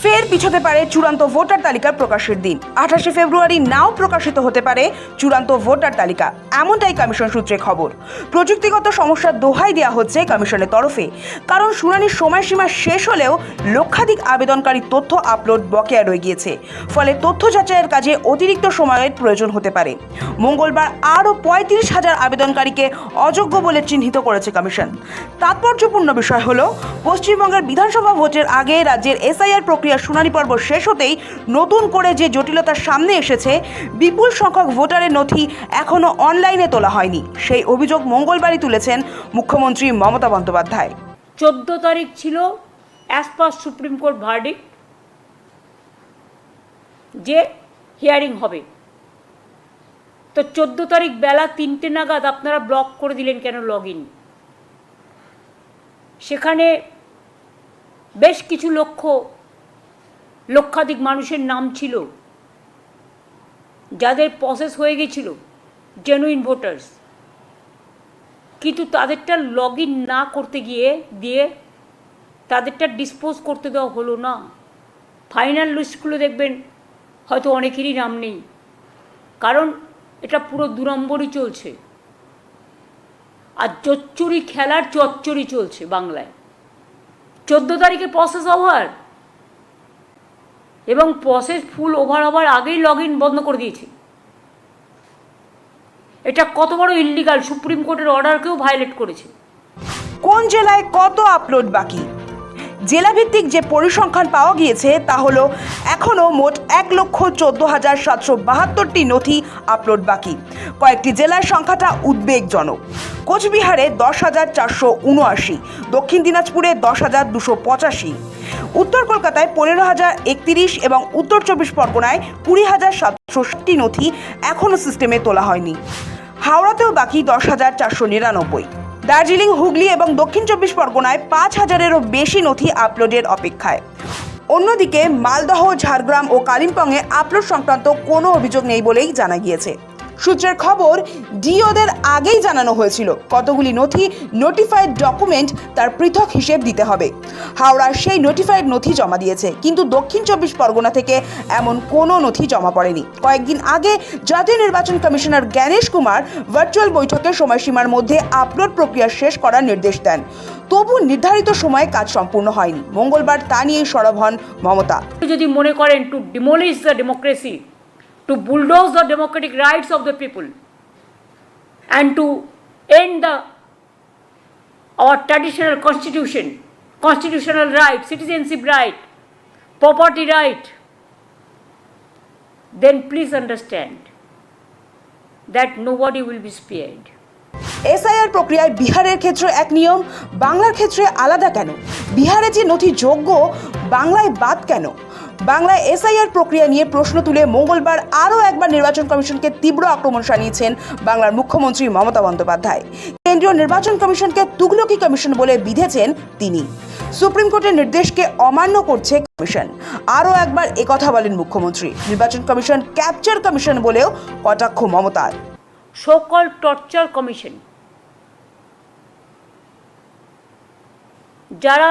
ফের পিছোতে পারে চূড়ান্ত ভোটার তালিকা প্রকাশের দিন। 28 ফেব্রুয়ারি নাও প্রকাশিত হতে পারে চূড়ান্ত ভোটার তালিকা, এমনটাই কমিশন সূত্রে খবর। প্রযুক্তিগত সমস্যার দোহাই দেওয়া হচ্ছে কমিশনের তরফে, কারণ শুনানির সময়সীমা শেষ হলেও লক্ষাধিক আবেদনকারী তথ্য আপলোড বকেয়া রয়ে গিয়েছে। ফলে তথ্য যাচাইয়ের কাজে অতিরিক্ত সময়ের প্রয়োজন হতে পারে। মঙ্গলবার আরও 35,000 আবেদনকারীকে অযোগ্য বলে চিহ্নিত করেছে কমিশন। তাৎপর্যপূর্ণ বিষয় হল, পশ্চিমবঙ্গের বিধানসভা ভোটের আগে রাজ্যের এসআইআর প্রক্রিয়া শুনানি পর্ব শেষ হতেই নতুন করে যে জটিলতার সামনে এসেছে, বিপুল সংখ্যক ভোটারের নথি এখনো অনলাইনে তোলা হয়নি, সেই অভিযোগ মঙ্গলবারই তুলেছেন মুখ্যমন্ত্রী মমতা বন্দ্যোপাধ্যায়। 14 তারিখ ছিল as per supreme court verdict যে হিয়ারিং হবে। তো 14 তারিখ বেলা 3টে নাগাদ আপনারা ব্লক করে দিলেন কেন লগইন? সেখানে বেশ কিছু লক্ষাধিক মানুষের নাম ছিল যাদের প্রসেস হয়ে গেছিল, জেনুইন ভোটার্স, কিন্তু তাদেরটা লগইন না করতে দিয়ে তাদেরটা ডিসপোজ করতে দেওয়া হলো না। ফাইনাল লিস্টগুলো দেখবেন হয়তো অনেকেরই নাম নেই, কারণ এটা পুরো 2 নম্বরই চলছে। আর চচ্চড়ি খেলার চচ্চড়ি চলছে বাংলায়। 14 তারিখে প্রসেস ওভার, এবং প্রসেস ফুল ওভার হবার আগেই লগইন বন্ধ করে দিয়েছে। এটা কত বড় ইল্লিগাল, সুপ্রিম কোর্টের অর্ডারকেও ভায়োলেট করেছে। কোন জেলায় কত আপলোড বাকি? জেলাভিত্তিক যে পরিসংখ্যান পাওয়া গিয়েছে তা হলো এখনও মোট 1,14,772টি নথি আপলোড বাকি। কয়েকটি জেলার সংখ্যাটা উদ্বেগজনক। কোচবিহারে 10,479, দক্ষিণ দিনাজপুরে 10,285, উত্তর কলকাতায় 15,031 এবং উত্তর 24 পরগনায় 20,760টি নথি এখনও সিস্টেমে তোলা হয়নি। হাওড়াতেও বাকি 10,499। দার্জিলিং, হুগলি এবং দক্ষিণ 24 পরগনায় 5,000-এরও বেশি নথি আপলোডের অপেক্ষায়। অন্যদিকে মালদহ, ঝাড়গ্রাম ও কালিম্পংয়ে আপলোড সংক্রান্ত কোনো অভিযোগ নেই বলেই জানা গিয়েছে। সূত্রের খবর, ডিওদের আগেই জানানো হয়েছিল কতগুলি নথি নোটিফাইড ডকুমেন্ট তার পৃথক হিসেব দিতে হবে। হাওড়া সেই নোটিফাইড নথি জমা দিয়েছে, কিন্তু দক্ষিণ 24 পরগনা থেকে এমন কোনো নথি জমা পড়েনি। কয়েকদিন আগে জাতীয় নির্বাচন কমিশনার জ্ঞানেশ কুমার ভার্চুয়াল বৈঠকের সময়সীমার মধ্যে আপলোড প্রক্রিয়া শেষ করার নির্দেশ দেন। তবু নির্ধারিত সময়ে কাজ সম্পূর্ণ হয়নি। মঙ্গলবার তা নিয়ে সরব হন মমতা। যদি মনে করেন to demolish the democracy, to bulldoze the democratic rights of the people, and to end our traditional constitution, constitutional right, citizenship right, property right, then please understand that nobody will be spared. SIR প্রক্রিয়ায় বিহারের ক্ষেত্রে এক নিয়ম, বাংলার ক্ষেত্রে আলাদা কেন? বিহারে যে নথি যোগ্য, বাংলায় বাদ কেন? বাংলায় এসআইআর প্রক্রিয়া নিয়ে প্রশ্ন তুলে মঙ্গলবার আরও একবার নির্বাচন কমিশনকে তীব্র আক্রমণ শানিয়েছেন বাংলার মুখ্যমন্ত্রী মমতা বন্দ্যোপাধ্যায়। কেন্দ্রীয় নির্বাচন কমিশনকে তুগলকি কমিশন বলে বিধেছেন তিনি। সুপ্রিম কোর্টের নির্দেশকে অমান্য করছে কমিশন। আরও একবার একথা বলেন মুখ্যমন্ত্রী। নির্বাচন কমিশন ক্যাপচার কমিশন বলেও কটাক্ষ মমতার। সো-কল টর্চার কমিশন, যারা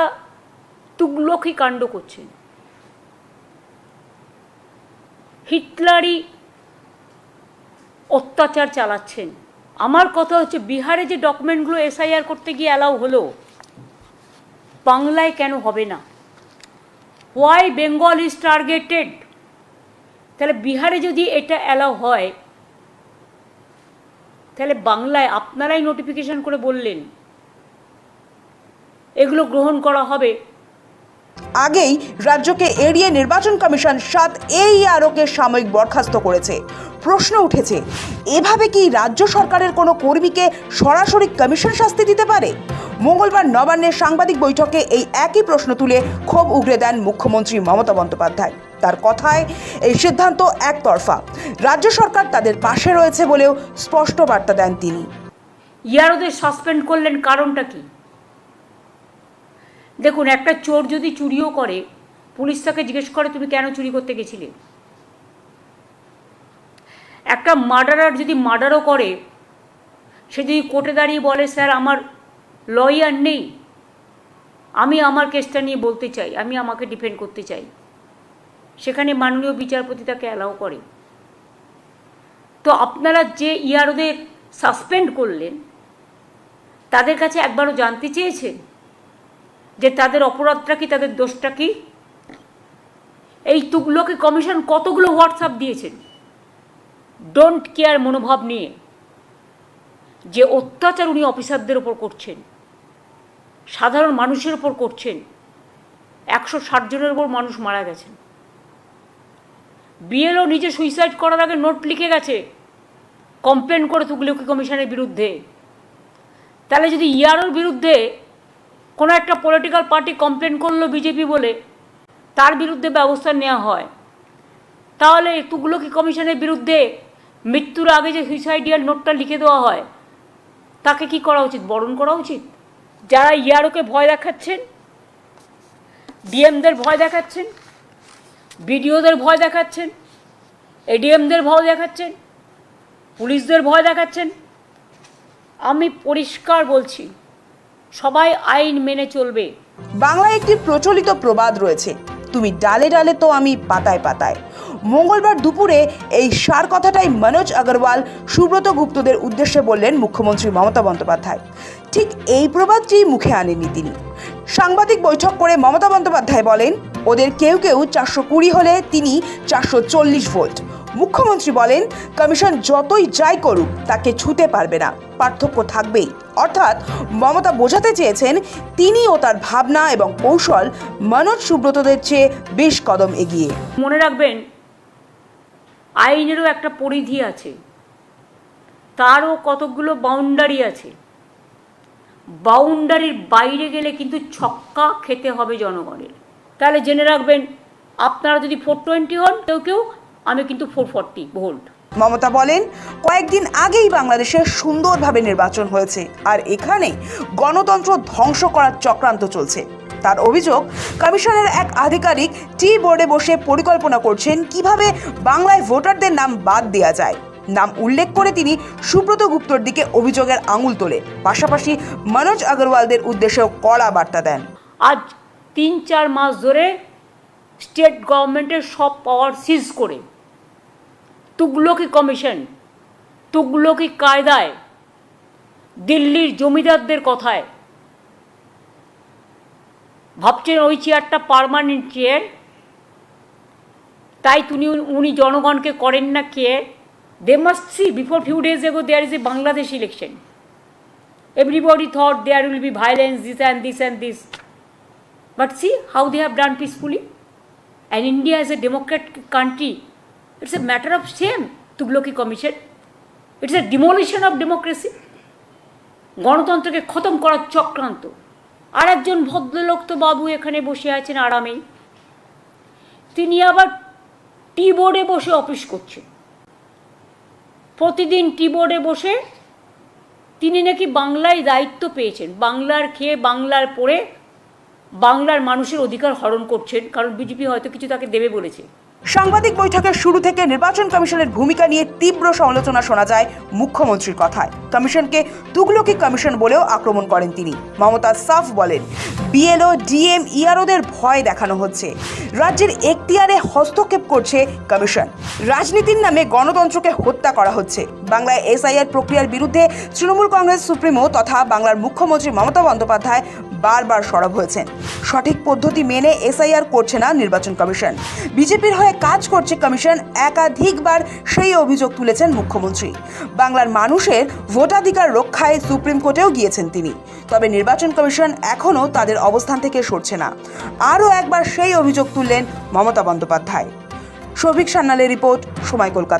তুগলকি কাণ্ড করছেন, হিটলারি অত্যাচার চালাচ্ছেন। আমার কথা হচ্ছে, বিহারে যে ডকুমেন্টগুলো এসআইআর করতে গিয়ে অ্যালাউ হলো, বাংলায় কেন হবে না? Why Bengal is targeted? তাহলে বিহারে যদি এটা অ্যালাউ হয়, তাহলে বাংলায় আপনারাই নোটিফিকেশন করে বললেন এগুলো গ্রহণ করা হবে। আগেই রাজ্যকে এড়িয়ে নির্বাচন কমিশন 7 AEROকে সাময়িক বরখাস্ত করেছে। প্রশ্ন উঠেছে, এভাবে কি রাজ্য সরকারের কোনো কর্মীকে সরাসরি কমিশন শাস্তি দিতে পারে? মঙ্গলবার নবান্নের সাংবাদিক বৈঠকে এই একই প্রশ্ন তুলে ক্ষোভ উগরে দেন মুখ্যমন্ত্রী মমতা বন্দ্যোপাধ্যায়। তার কথায়, এই সিদ্ধান্ত একতরফা। রাজ্য সরকার তাদের পাশে রয়েছে বলেও স্পষ্ট বার্তা দেন তিনি। ইয়ারোদের সাসপেন্ড করলেন, কারণটা কি? দেখুন, একটা চোর যদি চুরিও করে, পুলিশ তাকে জিজ্ঞেস করে তুমি কেন চুরি করতে গেছিলে। একটা মার্ডারার যদি মার্ডারও করে, সে যদি কোর্টে দাঁড়িয়ে বলে স্যার আমার লয়ার নেই, আমি আমার কেসটা নিয়ে বলতে চাই, আমি আমাকে ডিফেন্ড করতে চাই, সেখানে মাননীয় বিচারপতি তাকে অ্যালাউ করে। তো আপনারা যে ইয়ারোদের সাসপেন্ড করলেন তাদের কাছে একবারও জানতে চেয়েছেন যে তাদের অপরাধটা কি, তাদের দোষটা কি? এই তুগলকি কমিশন কতগুলো হোয়াটসঅ্যাপ দিয়েছেন ডোন্ট কেয়ার মনোভাব নিয়ে, যে অত্যাচার উনি অফিসারদের ওপর করছেন, সাধারণ মানুষের ওপর করছেন। 160 জনের ওপর মানুষ মারা গেছেন। বিএলও নিজে সুইসাইড করার আগে নোট লিখে গেছে কমপ্লেন করে তুগলকি কমিশনের বিরুদ্ধে। তাহলে যদি ইয়ারোর বিরুদ্ধে কোনো একটা পলিটিক্যাল পার্টি কমপ্লেন করলো বিজেপি বলে, তার বিরুদ্ধে ব্যবস্থা নেওয়া হয়, তাহলে তুগলকি কমিশনের বিরুদ্ধে মৃত্যুর আগে যে সুইসাইডিয়াল নোটটা লিখে দেওয়া হয় তাকে কি করা উচিত? বরণ করা উচিত। যারা ইয়ারোকে ভয় দেখাচ্ছেন, ডিএমদের ভয় দেখাচ্ছেন, বিডিওদের ভয় দেখাচ্ছেন, এডিএমদের ভয় দেখাচ্ছেন, পুলিশদের ভয় দেখাচ্ছেন, আমি পরিষ্কার বলছি সবাই আইন মেনে চলবে। বাংলায় একটি প্রচলিত প্রবাদ রয়েছে, তুমি ডালে ডালে তো আমি পাতায় পাতায়। মঙ্গলবার দুপুরে এই সার কথাটাই মনোজ আগরওয়াল, সুব্রত গুপ্তদের উদ্দেশ্যে বললেন মুখ্যমন্ত্রী মমতা বন্দ্যোপাধ্যায়। ঠিক এই প্রবাদটি মুখে আনেননি তিনি। সাংবাদিক বৈঠক করে মমতা বন্দ্যোপাধ্যায় বলেন, ওদের কেউ কেউ 420 হলে তিনি 440 ভোল্ট। মুখ্যমন্ত্রী বলেন, কমিশন যতই যাই করুক তাকে ছুঁতে পারবে না, পার্থক্য থাকবেই। অর্থাৎ মমতা বোঝাতে চেয়েছেন তিনি ও তার ভাবনা এবং কৌশল মনোজ সুব্রতদের চেয়ে 20 কদম এগিয়ে। মনে রাখবেন, আইনেরও একটা পরিধি আছে, তারও কতগুলো বাউন্ডারি আছে। বাউন্ডারির বাইরে গেলে কিন্তু ছক্কা খেতে হবে জনগণের। তাহলে জেনে রাখবেন, আপনারা যদি 420 হন কেউ কেউ, আমি কিন্তু 440 ভোল্ট। মমতা বলেন, কয়েকদিন আগেই বাংলাদেশে সুন্দরভাবে নির্বাচন হয়েছে, আর এখানে গণতন্ত্র ধ্বংস করার চক্রান্ত চলছে। তার অভিযোগ, কমিশনের এক আধিকারিক টি বোর্ডে বসে পরিকল্পনা করছেন কিভাবে বাংলায় ভোটারদের নাম বাদ দেওয়া যায়। নাম উল্লেখ করে তিনি সুব্রত গুপ্তর দিকে অভিযোগের আঙুল তোলে, পাশাপাশি মনোজ আগরওয়ালদের উদ্দেশ্যেও কড়া বার্তা দেন। আজ 3-4 মাস ধরে স্টেট গভর্নমেন্টের সব পাওয়ার সিজ করে তুগলকি কমিশন, তুগলকি কায়দায়, দিল্লির জমিদারদের কথায় ভাবছেন ওই চেয়ারটা পার্মানেন্ট চেয়ার, তাই উনি জনগণকে করেন না care. They must see, before few days ago there is a Bangladesh election. Everybody thought there will be violence, this and this and this. But see how they have done peacefully. And India is a democratic country. It's a matter of shame, Tughlaqi commission. It's a demolition of democracy. গণতন্ত্রকে খতম করার চক্রান্ত। আর একজন ভদ্রলোক তো বাবু এখানে বসে আছেন আরামেই, তিনি আবার টি বোর্ডে বসে অফিস করছেন। প্রতিদিন টি বোর্ডে বসে তিনি নাকি বাংলায় দায়িত্ব পেয়েছেন, বাংলার খেয়ে বাংলার পড়ে বাংলার মানুষের অধিকার হরণ করছেন, কারণ বিজেপি হয়তো কিছু তাকে দেবে বলেছে। সাংবাদিক বৈঠকের শুরু থেকে নির্বাচন কমিশনের ভূমিকা নিয়ে তীব্র সমালোচনা শোনা যায় মুখ্যমন্ত্রীর কথায়। কমিশনকে তুগলকি কমিশন বলেও আক্রমণ করেন তিনি। মমতা সাফ বলেন, বিএলও, ডিএম, ইআরওদের ভয় দেখানো হচ্ছে, রাজ্যের এখতিয়ারে হস্তক্ষেপ করছে কমিশন, রাজনীতির নামে গণতন্ত্রকে হত্যা করা হচ্ছে। বাংলায় এসআইআর প্রক্রিয়ার বিরুদ্ধে তৃণমূল কংগ্রেস সুপ্রিমো তথা বাংলার মুখ্যমন্ত্রী মমতা বন্দ্যোপাধ্যায় বারবার সরব হয়েছেন। সঠিক পদ্ধতি মেনে এসআইআর করছে না নির্বাচন কমিশন, বিজেপির হয়ে কাজ করছে কমিশন, একাধিকবার সেই অভিযোগ তুলেছেন মুখ্যমন্ত্রী। বাংলার মানুষের ভোটাধিকার রক্ষায় সুপ্রিম কোর্টেও গিয়েছেন তিনি, তবে নির্বাচন কমিশন এখনও তাদের অবস্থান থেকে সরছে না। আরও একবার সেই অভিযোগ তুললেন মমতা বন্দ্যোপাধ্যায়। সৌভিক সান্যালের রিপোর্ট, সময়, কলকাতা।